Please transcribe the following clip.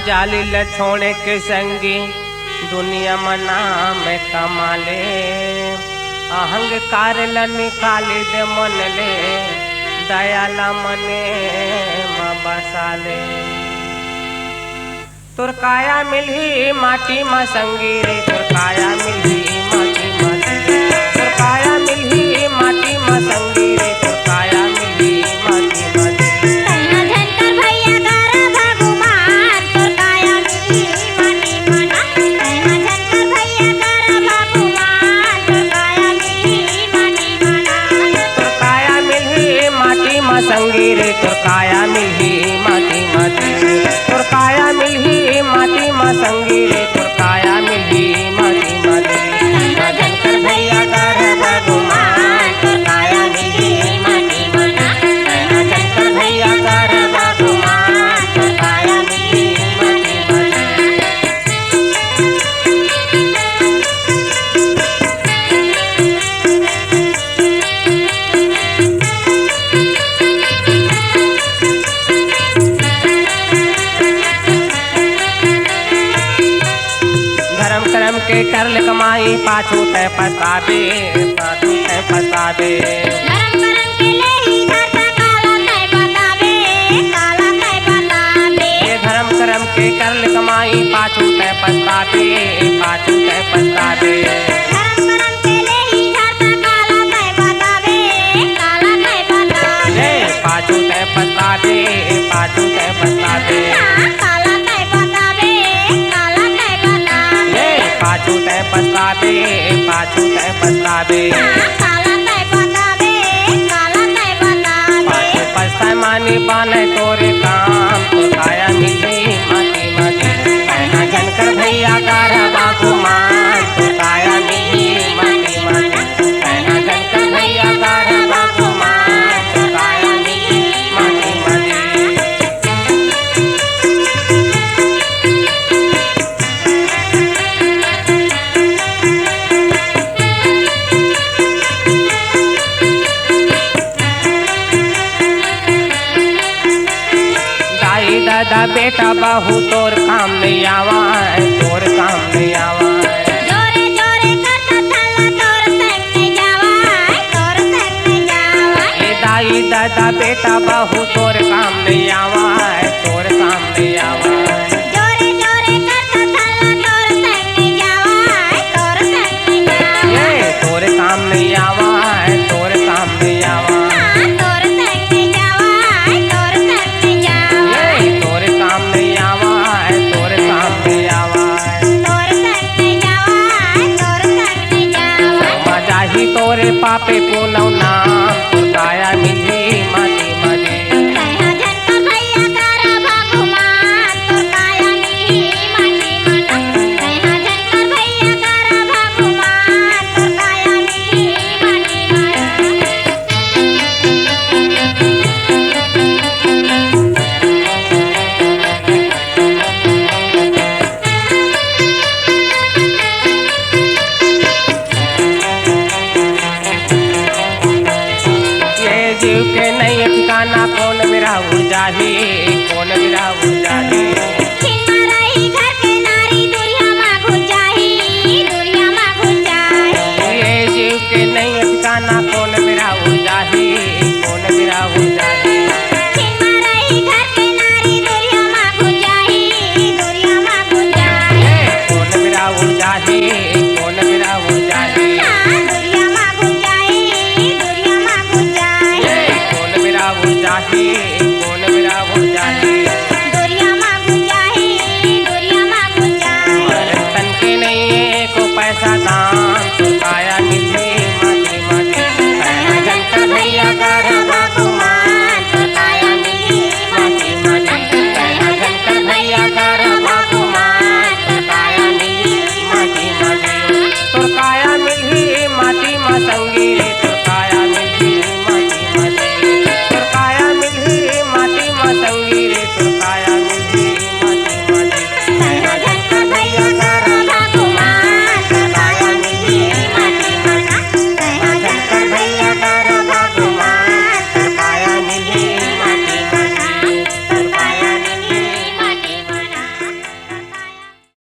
जाली ल छोड़े के संगी दुनिया में नाम कमाले अहंकार ल निकाले दे मन ले दयाला मने बसाले तोर काया मिलही माटी मा संगी रे तोर काया मिलही माटी मा तोर काया मिलही माटी मा संगी रे तोर काया मिलही माटी मा संगी रे तोर काया मिलही माटी माटी तोर काया मिलही माटी मा संगी रे तोर काया मिलही माटी माटी जनकर भैया कर भगवान तोर काया मिलही माटी माटी जनकर भैया कर भगवान तोर काया मिलही माटी माटी करम के करल कमाई पाछू ते पछतावे पाछू ते पछतावे धर्म करम के लेही धरता काला ते बतावे काला ते बतावे ये धर्म करम के करल कमाई पाछू ते पछतावे पाछू ते पछतावे धर्म करम के लेही धरता काला ते बतावे काला ते बतावे पाछू ते पछतावे पाछू ते पछतावे काला ते बतावे काला ते बतावे पाछू ते पछतावे पाछू ते पछतावे काला ते बतावे काला ते बतावे पाछू पछताए मानी बाने तोरे काम तो काया मिली माटी माटी कहना जनकर भैया कर भगवान तो काया मिली माटी माटी कहना जनकर भैया कर भगवान तो काया मिली माटी माटी दादा बेटा बाहू तोर काम नहीं आवा तोर काम नहीं आवा जोरे जोरे करता थाला तोर संग में जावा तोर संग में जावा ये दाई दादा बेटा बाहू तोर काम नहीं आवा तोर काम नहीं आवा जोरे जोरे करता थाला तोर संग में जावा तोर संग में जावा ये तोर काम नहीं आवा तोर काम नहीं आवा तोर संग में जावा तोर संग में जावा ये तोर काम नहीं आवा तोर काम नहीं आवा तोर संग में जावा तोर संग में जावा मजा ही तोरे पापे पुनौ नाम तोर काया मिली माटी माटी कहना जनकर भैया कर भगवान तोर काया मिलही माटी माटी कहना जनकर भैया कर भगवान तोर काया मिलही माटी माटी ये जीव के नहीं ठिकाना कौन मेरा उड़ जाही